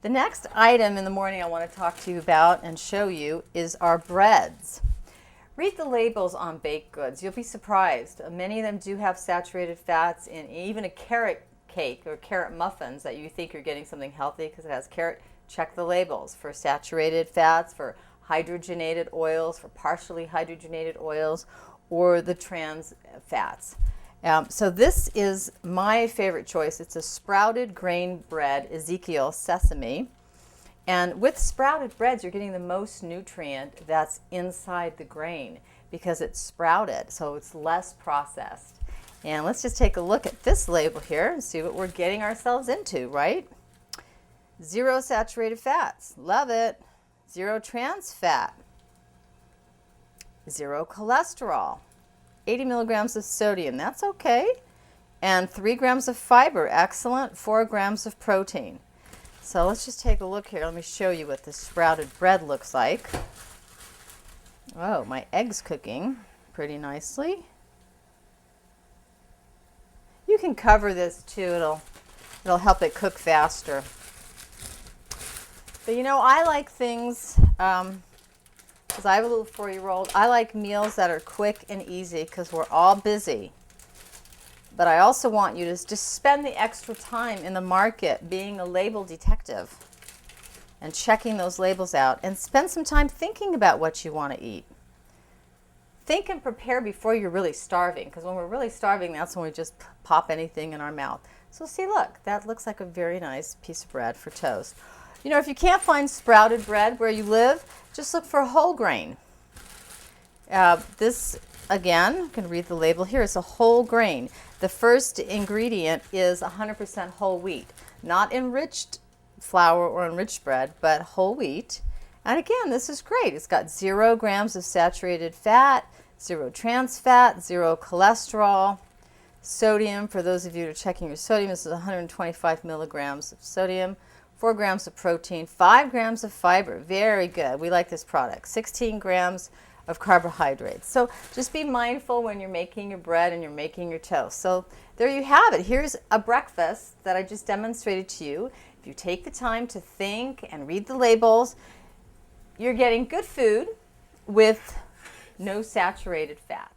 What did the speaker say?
The next item in the morning I want to talk to you about and show you is our breads. Read the labels on baked goods. You'll be surprised. Many of them do have saturated fats, and even a carrot cake or carrot muffins that you think you're getting something healthy because it has carrot. Check the labels for saturated fats, for hydrogenated oils, for partially hydrogenated oils, or the trans fats. So this is my favorite choice. It's a sprouted grain bread, Ezekiel sesame. And with sprouted breads, you're getting the most nutrient that's inside the grain because it's sprouted, so it's less processed. And let's just take a look at this label here and see what we're getting ourselves into, right? 0 saturated fats, love it. 0 trans fat. 0 cholesterol. 80 milligrams of sodium, that's okay. And 3 grams of fiber, excellent. 4 grams of protein. So let's just take a look here. Let me show you what this sprouted bread looks like. Oh, my egg's cooking pretty nicely. You can cover this too. It'll help it cook faster. But you know, I like things, because I have a little 4-year-old, I like meals that are quick and easy because we're all busy. But I also want you to just spend the extra time in the market being a label detective and checking those labels out, and spend some time thinking about what you want to eat. Think and prepare before you're really starving, because when we're really starving, that's when we just pop anything in our mouth. So see, look, that looks like a very nice piece of bread for toast. You know, if you can't find sprouted bread where you live, just look for whole grain. This, again, you can read the label here, it's a whole grain. The first ingredient is 100% whole wheat, not enriched flour or enriched bread, but whole wheat. And again, this is great. It's got 0 grams of saturated fat, 0 trans fat, 0 cholesterol. Sodium, for those of you who are checking your sodium, this is 125 milligrams of sodium, 4 grams of protein, 5 grams of fiber. Very good. We like this product. 16 grams of carbohydrates. So just be mindful when you're making your bread and you're making your toast. So there you have it. Here's a breakfast that I just demonstrated to you. If you take the time to think and read the labels, you're getting good food with no saturated fat.